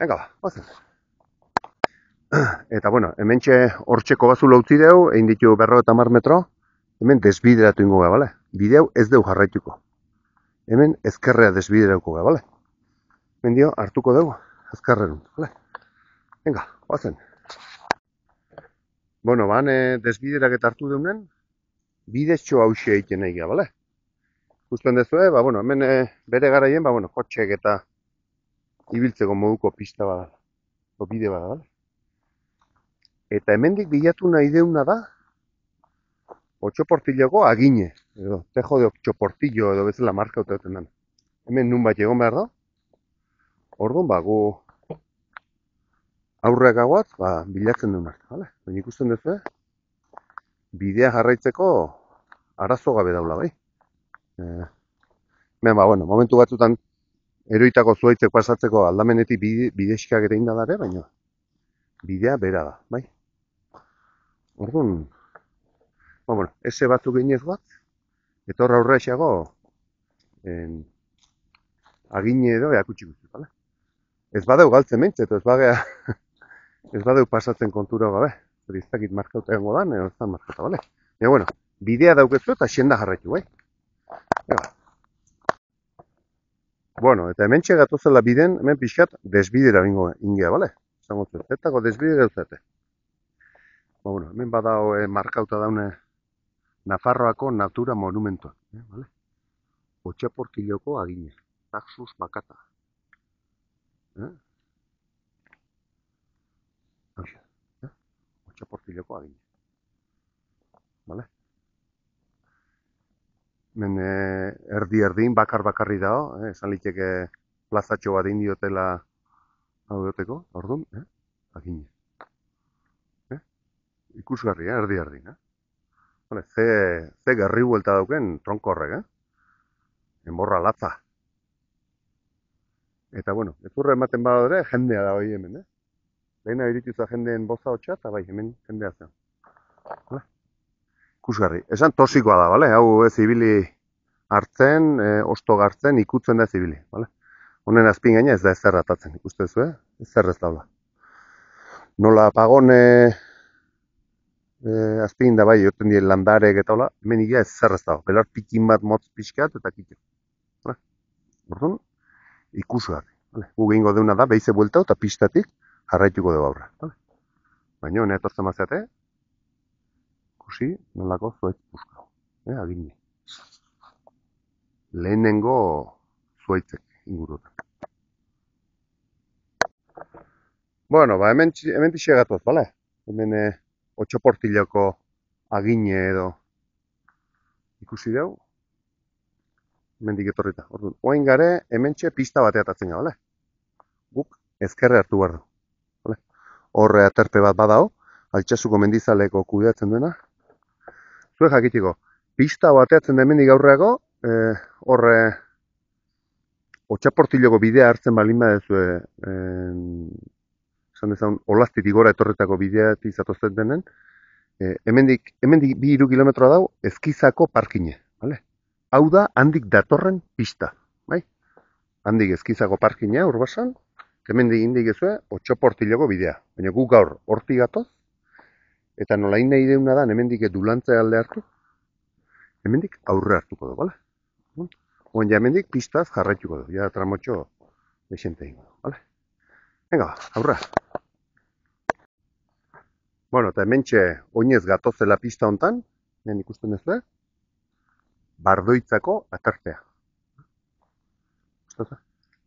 [SPEAKER 1] Ega ba, bazen. Eta bueno, hemen hortxe kobazulo utzi dugu, egin ditu 50 metro, hemen desbideratu ingo gara, bale? Bideu ez dugu jarraituko. Hemen ezkerrea desbiderauko gara, bale? Mendio, hartuko dugu, ezkerrerun, bale? Venga, bazen. Bueno, ban desbiderak eta hartu deunen, bideztxo hausia egiten nahi gara, bale? Gusten dezue, bueno, hemen bere garaien, bueno, kotxek eta ibiltzeko moduko pista bada, o bide bada, bale? Eta hemendik bilatu nahi deuna da, Otxoportilloko agine, edo, tejo de Otxoportillo edo bezala marka uteaten den. Hemen nun bat egon behar da, orduan gu aurreak aguat, bilatzen duen arte, bale? Baina ikusten duzu, bidea jarraitzeko arazo gabe daula, bai? Bueno, momentu batzutan eroitako zuaitzek pasatzeko aldamenetik bidexkak ere indadare, baina bidea bera da, bai? Orduan, bueno, ese batzuk ginez bat, eta horra aurra esago agine edo eakutsi guzti, bale? Ez badeu galtzen mentz, eta ez badeu pasatzen kontura gabe. Zer ez dakit markauta egongo dan, edo ez da markauta, bale? Bueno, bidea daukezu eta xenda jarraitu, bai? Bueno, eta hemen txegatozela biden, hemen pixkat desbidera ingea, bale? Zango zu, zetako desbidera uzate. Bueno, hemen badao markauta daune Nafarroako natura monumentuak, bale? Otxaportilloko agine, taxus makata. Otxaportilloko agine. Bale? Hemen erdi-erdin, bakar-bakarri dago, esan liteke plazatxo bat indiotela hau duteko, orduan, agine. Ikusgarri, erdi-erdin, Vale, ze gerri buelta dauken tronko horrek, enborra latza. Eta, bueno, ezurra ematen bada ere, jendea da hori hemen, Lehena irituza jendeen boza hotxa, eta bai, hemen jendea zen. Vale? Ikusgarri. Esan tosikoa da, bale? Hau ez ibili hartzen, osto gartzen, ikutzen da ez ibili, bale? Honen azpin gaina ez da ezer atatzen, ikustezu, ezer ez daula. Nola pagon azpin da bai, joten dien landarek eta hola, hemen igia ezer ez dago. Belar pikin bat motz pixkat eta kitio. Orduan, ikusgarri. Gu gehingo deuna da, behize buelta eta pistatik jarraituko dugu aurra. Baina, hone etortzen mazeate, ikusi nolako zuaitz buskau. Agini. Lehenengo zuaitzek ingurutan. Bueno, hemen tixegatoz, bale? Hemen Otxoportilloko agine edo ikusi dugu. Hemendik etorrita. Orduan, oain gare hementxe pista batea atatzen ga, bale? Guk ezkerre hartu behar du. Bale? Horre aterpe bat badao, Altxasuko mendizaleko kudeatzen duena. Zuek jakitiko, pista bateatzen da hemendik aurreako, horre Otxaportiloko bidea hartzen balin badezue, esan dezan, Olaztitik gora etorretako bidea izatozten denen, hemendik 2-3 kilometroa dau, Ezkizako parkine, vale? Hau da, handik datorren pista, bai? Handik Ezkizako parkina, Urbasan, hemendik indik ezue, Otxaportiloko bidea. Baina gu gaur hortik gatoz, eta nola nahi deuna da, hemendik edulantze alde hartu, hemendik aurre hartuko du, bale? Oen ja hemendik pistaz jarraituko du, ja tramotxo desente ingo du, bale? Venga, aurra. Bueno, eta hementxe oinez gatozela pista hontan, hemen ikusten ez da, Bardoitzako atartea.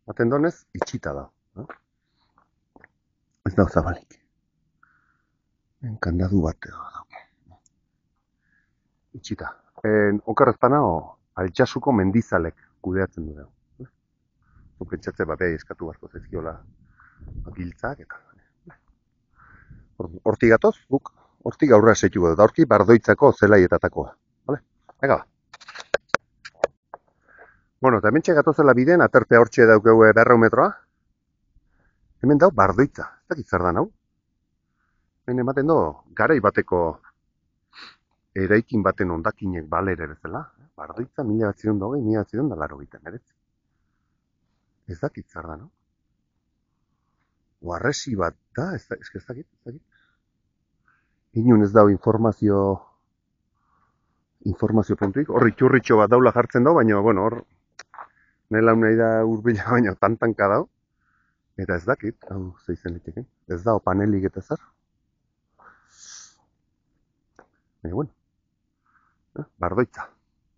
[SPEAKER 1] Baten donez, itxita da. Ez da zabalik. Kandadu bat edo dauke. Itxita. Okerrez panao, Altsasuko mendizalek kudeatzen du dago. Pentsatze bat eskatu barko zaizkiola giltzak eta. Hortik gatoz, guk hortik aurra seituko dut. Hortik Bardoitzako zelaietatakoa. Vale? Ega ba. Bueno, eta hemen gatozela bideen, aterpea hortxe daukeu 200 metroa. Hemen dau Bardoitza. Ez dakit zer da hau. Hemen ematen do, garai bateko eraikin baten ondakinek balere bezala. Bardoitza 1920-1980. Ez dakit zer da, no? Oarresi bat da, ez dakit. Inun ez dau informazio puntuik. Hor iturritxo bat daula jartzen dau, baina, bueno, hor nela nahi da urbila, baina tantanka dau. Eta ez dakit, hau zeizen liteken. Ez dao panelik eta zer. Baina, bueno. Bardoitza.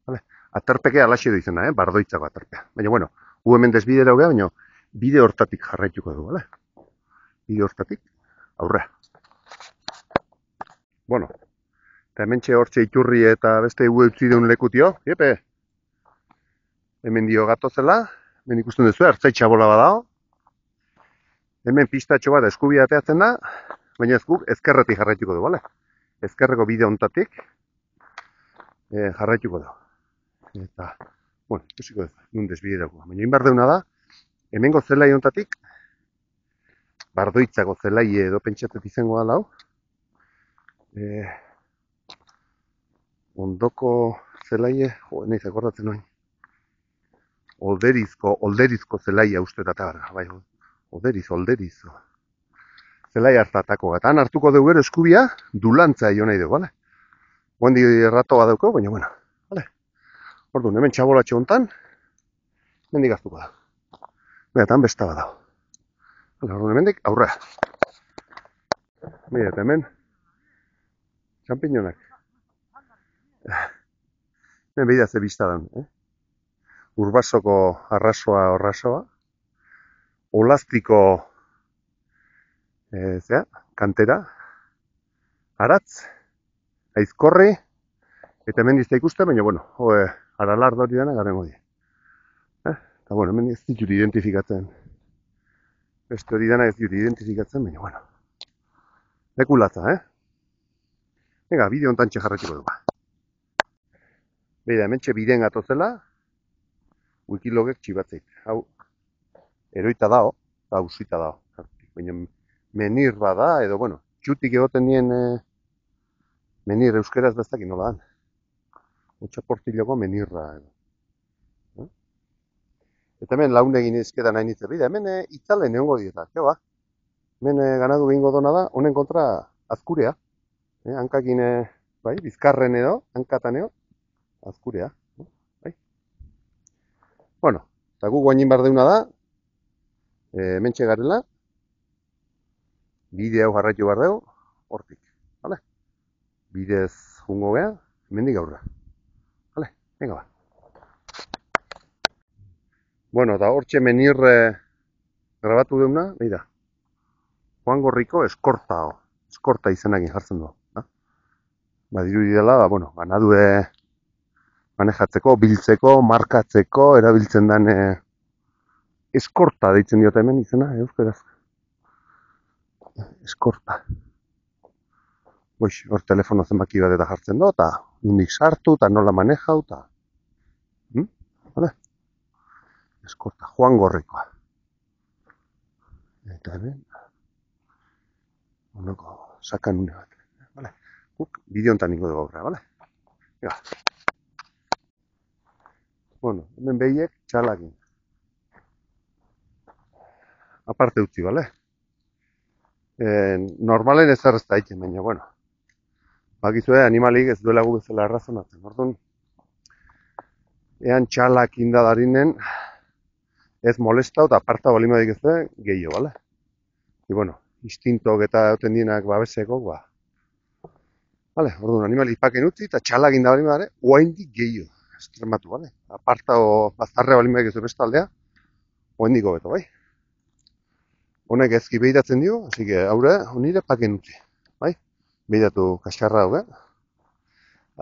[SPEAKER 1] Vale. Aterpeke alaxe du izena, Bardoitzako aterpea. Baina, bueno, gu hemen desbidera hogea, baina bide hortatik jarraituko du, bale? Bide hortatik, aurrea. Bueno, eta hemen hortxe iturri eta beste gu eutzi deun lekutio, epe. Hemen dio gatozela, hemen ikusten duzu, hartzaitxa bola badao. Hemen pistatxo bat eskubia ateatzen da, baina ez guk ezkerretik jarraituko du, bale? Ezkerreko bide hontatik jarraituko du. Eta, bueno, ikusiko ez, nun desbide dago. Baina inbar deuna da, hemengo zelai hontatik, Bardoitzako zelai edo pentsatet izango da lau. Ondoko zelaie, nahiz akordatzen noin. Olderizko zelaia uste eta bai, olderiz. Zelai hartatako, eta han hartuko dugu ero eskubia, dulantza jo nahi dugu, bale? Guandi errato bat dauko, baina, bueno, bale? Orduan, hemen txabolatxo hontan, hemendik hartuko da. Eta besta bat dago. Orduan, hemendik aurrea. Mira, eta hemen, txampiñonak. Hemen behida ze bizta dan, Urbasoko arrasoa, Olaztiko kantera, Aratz, Aizkorri, eta hemen dizta ikuste, baina, bueno, Aralardo hori dena garen hori. Eta, bueno, hemen ez ditut identifikatzen. Beste hori dena ez ditut identifikatzen, baina, bueno. Lekulatza, Venga, bideo hontan jarraituko dugu. Beida, hemen bideen gatozela, Wikilogek txibatzeit. Hau, eroita dao, eta hausita dao. Baina menir bada, edo, bueno, txutik egoten nien menir euskeraz bezaki nola dan. Otxaportiloko menirra. Eta hemen launegin izketan nahi nintzen. Bida, hemen itzalen egongo dieta. Ba? Hemen ganadu behingo dona da, honen kontra azkurea. Hankakin, bai, bizkarren edo, hankatan edo, azkurea. Bai? Bueno, eta gu guainin bar deuna da, hemen garela, bide hau jarraitu bar deu, hortik. Vale? Bidez jungo geha, hemendik aurra. Vale? Venga ba. Bueno, eta hortxe menir grabatu deuna, behi da. Juan Gorriko eskorta izenakin jartzen du. Dirudi dela, bueno, ganadue manejatzeko, biltzeko, markatzeko, erabiltzen den eskorta deitzen diote hemen izena, euskeraz. Eskorta. Hor telefono zenbaki bat eta jartzen du, eta nondik sartu, eta nola manejau, eta... Vale? eskorta, Juan Gorrikoa. Eta hemen, onako, sakanune bat. Vale? Guk, bideo honetan ningo dugu aurra, vale? Ja. Bueno, hemen behiek txalakin. Aparte utzi, vale? Normalen ez arrezta egiten, baina, bueno. Bakizue, animalik ez duela gu bezala errazonatzen. Orduan, ean txalak indadarinen, ez molestau eta aparta balimadik ez da, gehiago, bale? I, bueno, instintok eta euten dienak babeseko, ba. Bale, orduan, animalik paken utzi eta txalak indabalimare, oaindik gehiago, estrematu, bale? Aparta o bazarre balimadik ez du bestaldea, oaindiko beto, bai? Honek ezki behiratzen dio, hasi que haure, honire paken utzi, bai? Behiratu kaskarra hau,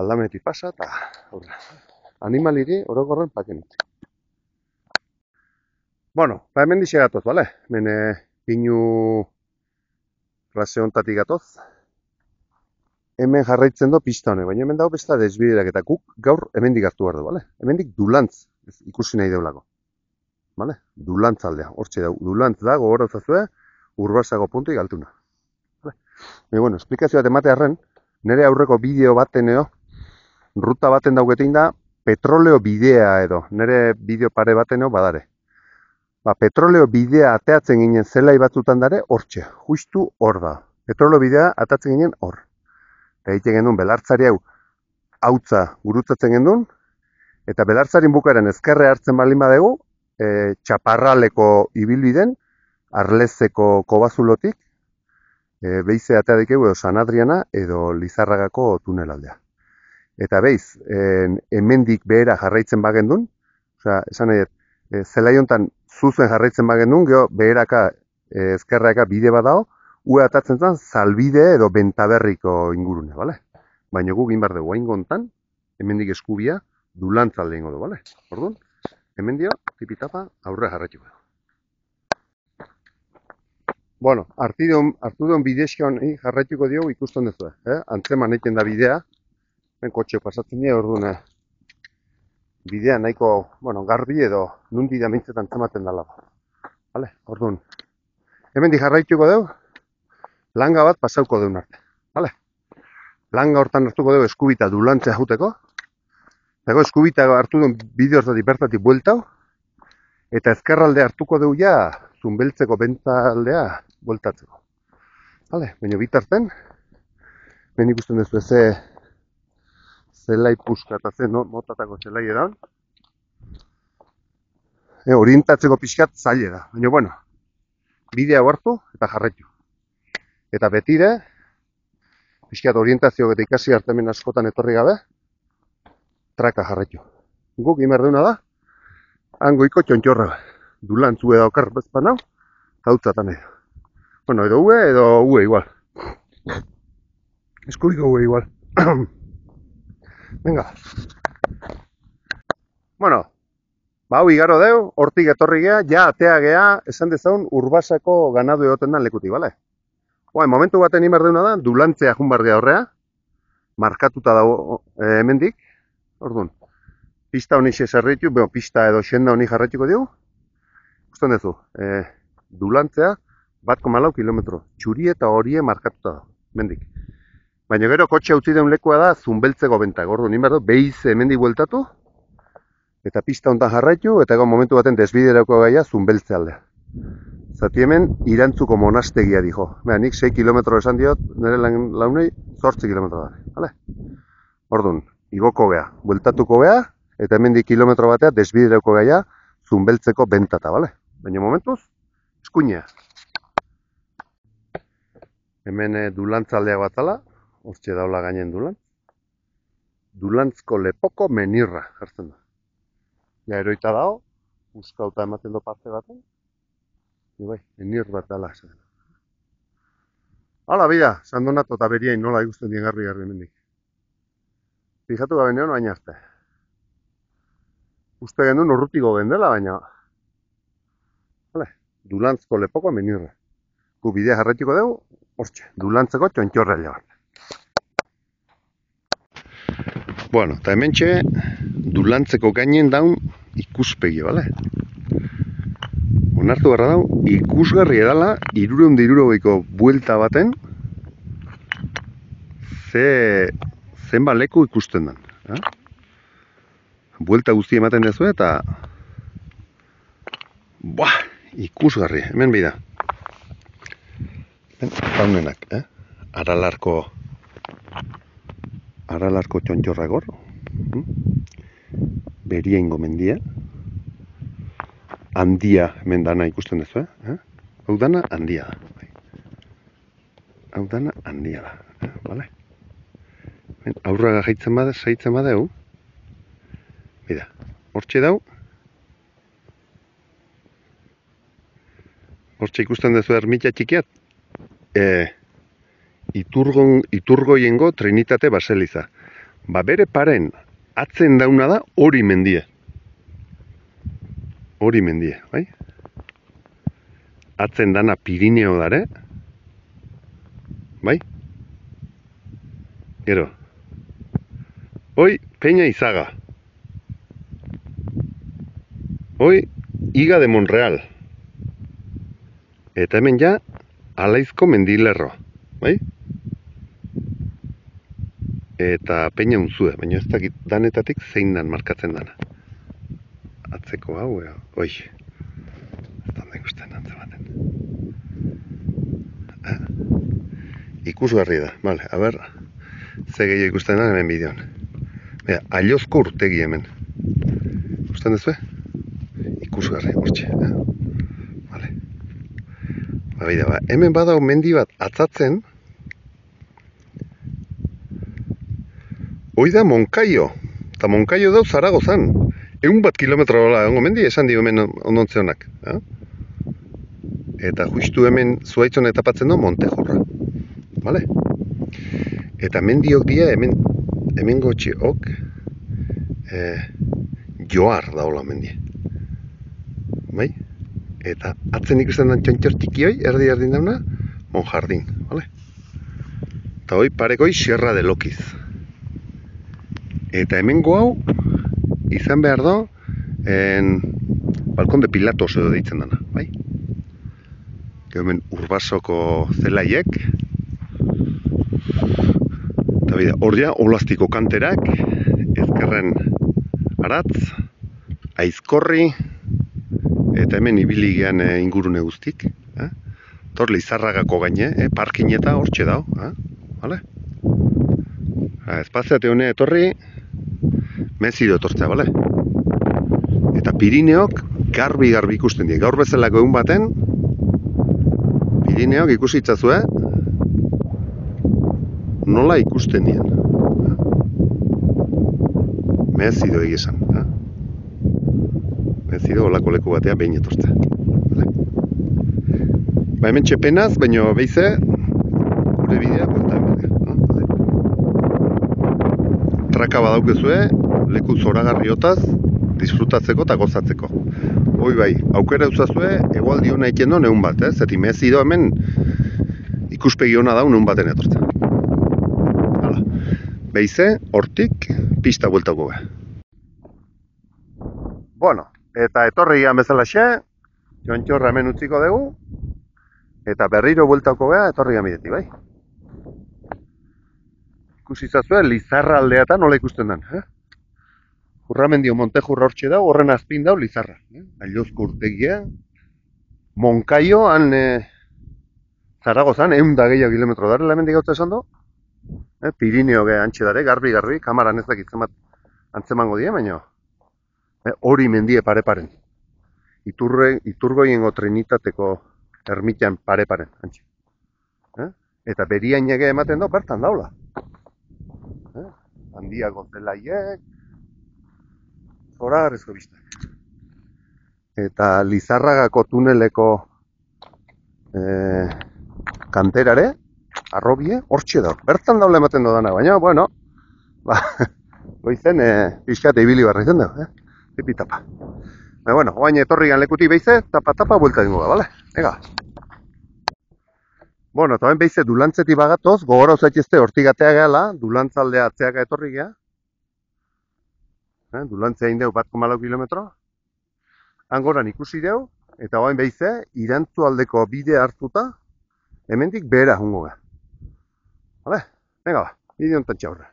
[SPEAKER 1] aldamenetik pasa eta aurre. Animaliri orokorren paken utzi. Bueno, ba hemen dixe gatoz, bale? Hemen pinu klase hontatik gatoz. Hemen jarraitzen do pista honek, baina hemen dago besta desbiderak eta guk gaur hemendik hartu behar du, bale? Hemendik Dulantz, ikusi nahi deulako. Bale? Dulantz aldea, hortxe dago. Dulantz da, gogora zazue, Urbasago puntuik altuna. Baina, bueno, esplikazio bat emate harren, nire aurreko bideo baten edo, ruta baten daugetein da, petroleo bidea edo, nire bideo pare baten edo badare. Ba, petroleo bidea ateatzen ginen zelai batzutan dare, hortxe, justu hor da. Petroleo bidea atatzen ginen hor. Eta egiten genuen belartzari hau hautza gurutzatzen genuen, eta belartzarin bukaeran ezkerre hartzen baldin badegu, txaparraleko ibilbiden, Arlezeko kobazulotik, beize atea dikegu edo San Adriana edo Lizarragako tunelaldea. Eta beiz, hemendik behera jarraitzen bagendun, osea, esan nahi, zelai honetan zuzen jarraitzen bagendun, geho beheraka, ezkerraka bide badao, ue atatzen zen Zalbide edo Bentaberriko ingurune, bale? Baina guk inbar dugu hain gontan, hemendik eskubia Dulantzalde ingo du, bale? Orduan, hemen dio, tipitapa aurre jarraituko du. Bueno, hartu duen bidezkion jarraituko diogu ikusten duzu. Antzeman egiten da bidea, ben kotxeo pasatzen dira, orduan bidea nahiko, bueno, garbi edo nundi da mintzetan antzematen dala. Vale, orduan, hemen di jarraituko dugu, langa bat pasauko deun arte. Vale? Langa hortan hartuko dugu eskubita Dulantzea juteko, eta eskubita hartu duen bide hortatik bertatik bueltau, eta ezkerralde hartuko dugu ja, Zunbeltzeko Bentaldea bueltatzeko. Vale, baina bitarten, ben ikusten duzu zelai puska eta zen motatako zelai edan. Orientatzeko pixkat zaila da, baina bueno, bidea hartu eta jarraitu. Eta betire, pixkat orientazio eta ikasi hartemen askotan etorri gabe, traka jarraitu. Guk imerduna da, hangoiko txontxorra. Dulantzu edo okar bezpan hau, hautzatan edo. Bueno, edo ue igual. Eskubiko ue igual. Venga. Bueno, ba hau igaro deu, hortik etorri gea, ja atea gea, esan dezaun Urbasako ganadu egoten dan lekuti, bale? Oa, momentu baten imerdeuna da, Dulantzea junbardea horrea, markatuta dago hemendik, orduan. Pista honi zerritu, pista edo xenda honi jarraituko dugu. Gusten duzu, Dulantzea 1,4 kilometro, txuri eta horie markatuta da, mendik. Baina gero kotxe utzi deun lekua da Zunbeltzeko Benta, gordo, nien behar du, behiz hemendik bueltatu, eta pista hontan jarraitu, eta egon momentu baten desbiderako gaia Zunbeltze aldea. Zati hemen, Irantzuko monastegia dijo. Beha, nik 6 kilometro esan diot, nire launei 8 kilometro da. Vale? Orduan, igoko gea, bueltatuko gea, eta hemendik kilometro batea desbiderako gaia Zunbeltzeko Bentata, bale? Baina momentuz, eskuinea. Hemen Dulantzaldeak batzala, hortxe daula gainen Dulantz. Dulantzko lepoko menirra, jartzen da. Ja, eroita dago, uskauta ematen do parte baten. Bai, menir bat dala. Hala, bida, Sandonato eta Beriain nola ikusten dien garbi hemendik. Fijatu gabe neon, baina arte. Uste genuen urrutiko gendela, baina... Vale, Dulantzko lepoko menirra. Gu bidea jarraituko dugu, hortxe, Dulantzeko txontxorraila bat. Bueno, eta hemen Dulantzeko gainen daun ikuspegi, bale? Onartu garra dau, ikusgarri edala, 360ko buelta baten, zenba leku ikusten den. Buelta guzti ematen dezu eta ikusgarri, hemen behi da. Taunenak, Aralarko txontxorrak hor. Beriaingo mendia. Handia hemen dana ikusten dezu, Hau dana handia da. Hau dana handia da, bale? Aurraga saitzen badeu. Bida, hortxe dau. Hortxe ikusten dezu ermita txikiat. Iturgoiengo Trinitate Baseliza. Bere paren atzen dauna da hori mendie. Hori mendie, bai? Atzen dana Pirineo dare. Bai? Gero. Hoi, Peña Izaga. Hoi, Iga de Monreal. Eta hemen ja, Alaizko mendilerro. Bai? Eta Peña Unzue, baina ez dakit danetatik zein dan markatzen dana. Atzeko hau, oi. Ez da ikusten antzematen. Ikusgarri da, bale, a ber, ze gehiago ikusten da hemen bideoan. Bera, Allozko urtegi hemen. Ikusten duzue? Ikusgarri, hortxe. Bale. Hemen badau mendi bat atzatzen. Hoi da Monkaio. Eta Monkaio dau Zaragozan. 100 kilometro egongo mendi, esan dio hemen ondontze honak. Eta justu hemen zuaitzona etapatzen du Montejurra. Vale? Eta mendiok dia hemen gotxiok Joar daula mendie. Bai? Eta atzen ikusten den txontxor txikioi, erdi dauna, Monjardin. Vale? Eta hoi parekoi Sierra de Lokiz. Eta hemengo hau izan behar da Balkon de Pilatos edo deitzen dana, bai? Hemen Urbasoko zelaiek. Eta bida, hor ja, Olastiko kanterak, ezkerren Aratz, Aizkorri, eta hemen ibili gean ingurune guztik. Tor Lizarragako gaine, parkineta hortxe dao, vale? Espaziate hone etorri, mezido etortzea, bale? Eta Pirineok garbi ikusten die. Gaur bezalako egun baten, Pirineok ikusi itzazue, nola ikusten dien. Mezido egizan. Mezido olako leku batea behin etortzea. Hemen txepenaz, baina behize, gure bidea, buelta emerga. Traka badaukezue, leku zoragarriotaz, disfrutatzeko eta gozatzeko. Hoi bai, aukera eusazue, egualdi hona ikendo neun bat, zeti mezido hemen ikuspegi hona dau neun baten etortza. Hala, behize, hortik, pista bueltako be. Bueno, eta etorri gian bezalaxe, txontxorra hemen utziko dugu, eta berriro bueltako bea, etorri gian bidetik, bai? Ikusi zazue, Lizarra aldeatan nola ikusten den, Urramendio Montejurra hortxe dau, horren azpin dau Lizarra. Allozko urtegia, Monkaio, han Zaragozan, 100 gehiago kilometro dara, hemendik gautza esan du. Pirineo ge antxe dare, garbi, kamaran ez dakitzen bat antzemango die, baina hori mendie pare-paren. Iturgoiengo Trinitateko ermitian pare-paren, antxe. Eta beriainege ematen dau, bertan daula. Handiago zelaiek, zoragarrizko biztak. Eta Lizarragako tuneleko kanterare, arrobie, hortxe da. Bertan daula ematen dudana, baina, bueno, goizen, pixkat ibili barra izan dugu, tipi-tapa. Bueno, oain etorri gan lekutik behize, tapa-tapa buelta dingo da, bale? Ega. Bueno, eta ben behize dulantzeti bagatoz, gogora uzaitezte hortigatea gehala, dulantzaldea atzeaka etorri gea. Dulantzea indeu 1,4 kilometro. Angoran ikusi deu, eta oain behize, irantzu aldeko bide hartuta, hemendik behera jungo ga. Vale? Venga ba, bide honetan txaurra.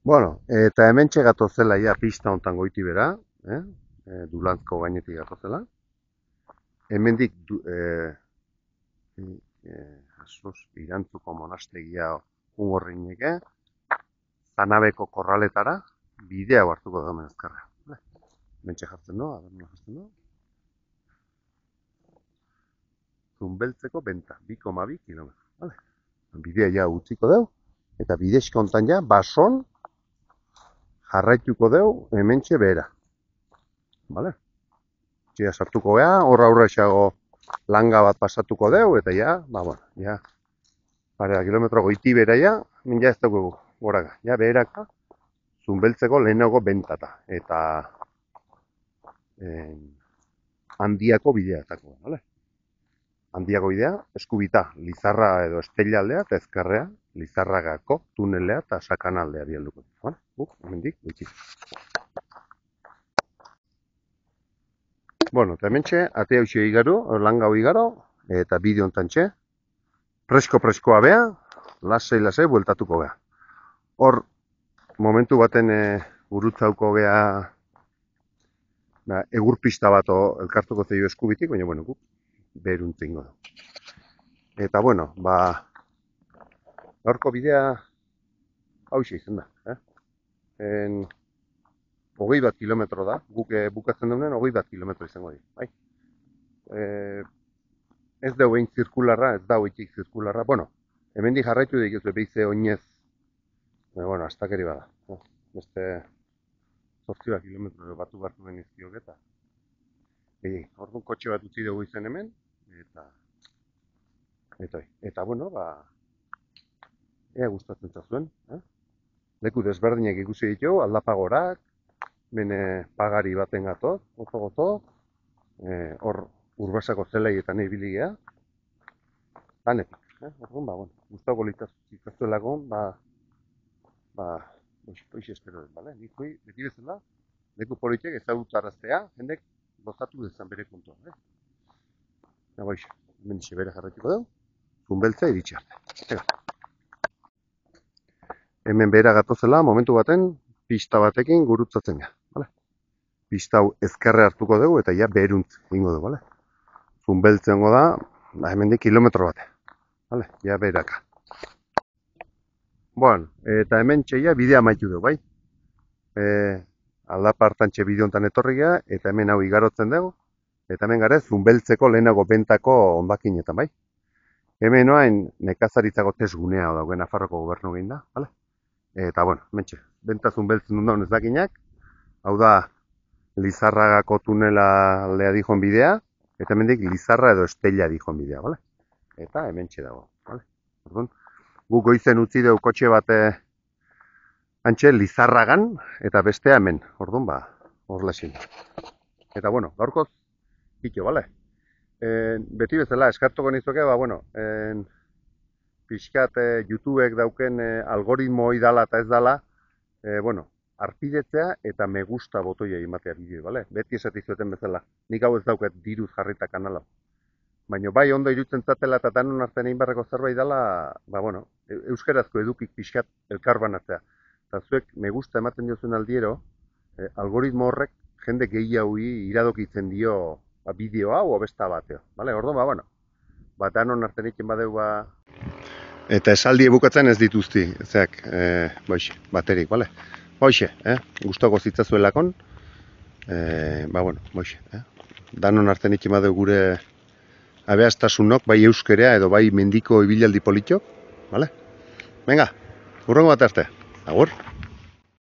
[SPEAKER 1] Bueno, eta hemen gatozela ja pista honetan goiti bera, Dulantzko gainetik gatozela. Hemendik irantzuko monastegia ungorrineke, Zanabeko korraletara, bidea hartuko da hemen azkarra. Hemen jartzen du, jartzen du. Zunbeltzeko benta, 2,2 kilometro. Bidea ja utziko deu, eta bidezko hontan ja, bason, jarraituko deu, hementxe behera. Vale? Txea sartuko gea, horra aurrexago langa bat pasatuko deu, eta ja, parea kilometro goiti bera ja, min ja ez dugu goraga. Ja, beheraka, Zunbeltzeko lehenago bentata, eta handiako bidea etako, vale? Handiako bidea, eskubita, Lizarra edo Estella aldea, eta ezkerrea, Lizarragako tunelea eta Sakanaldea bialduko. Vale? Hemendik, goitxik. Bueno, eta hementxe, atea hoxe igaru, langa hoi igaro, eta bide honetan txe, presko-preskoa bea, lasai-lasai bueltatuko bea. Hor, momentu baten gurutzauko bea, egurpista bat elkartuko zeio eskubitik, baina, bueno, guk beruntzingo du. Eta, bueno, gaurko bidea hauxe izan da. 21 kilometro da, guk bukatzen duenen 21 kilometro izango di. Bai. Ez da hogein zirkularra, ez da hogeik zirkularra. Bueno, hemendik jarraitu dik ez behize oinez, bueno, astakeri bada. Beste 8 kilometro batu behartu genizkiok eta. Orduan kotxe bat utzi dugu izen hemen, eta bueno, ea gustatzen zazuen. Leku desberdinak ikusi ditugu, aldapagorak, bene pagari baten gatoz, gozo, hor Urbasako zelaietan ibili gea, danetik. Orduan, gustatuko litzazuelako, hoxe espero den, bale? Nik hoi, beti bezala, leku politek ezagutaraztea, jendek gozatu dezan bere kontua. Eta hoxe, hemen bere jarraituko dugu, Zunbeltza iritsi arte. Hemen behera gatozela, momentu baten, pista batekin gurutzatzen gara. Pista hau ezkerre hartuko dugu eta ja beheruntz ingo dugu. Zunbeltzen da, hemendik kilometro bate. Ja beheraka. Bueno, eta hemen txeia bidea maitu dugu, bai? Aldapartantxe bide honetan etorri gara, eta hemen hau igarotzen dugu. Eta hemen gara Zunbeltzeko lehenago bentako ondakinetan, bai? Hemen noain nekazaritzako tesgunea dagoen Nafarroko gobernu egin da, bale? Eta, bueno, mentxe, benta Zunbeltzen dut daun ez dakinak, hau da Lizarragako tunela aldea dihon bidea, eta hemendik Lizarra edo Estella dihon bidea, bale? Eta hementxe dago, bale? Orduan, guk goizen utzi dugu kotxe bat antxe Lizarragan, eta bestea hemen, orduan, hor lesin. Eta, bueno, gaurkoz, hitxo, bale? Beti bezala, eskartuko nizuke, pixkat YouTubek dauken algoritmo hori dala eta ez dala, arpidetzea eta me gusta botoia ematea bideo, bale? Beti esatizueten bezala, nik hau ez dauket diruz jarrita kanala. Baina bai ondo irutzen zatela eta danon artean egin barrako zerbait dela, euskerazko edukik pixkat elkarbanatzea. Eta zuek me gusta ematen diozuen aldiero, algoritmo horrek jende gehiagoi iradokitzen dio bideo hau obesta bateo. Orduan, danon artean egin badeu eta esaldi bukatzen ez dituzti, ezak, baterik, bale? Hoxe, gustoko zitzazuelakon, danon artean egin badeu gure abeaztasunok, bai euskerea edo bai mendiko ibilaldi politok, bale? Venga, hurrengo bat arte, agur!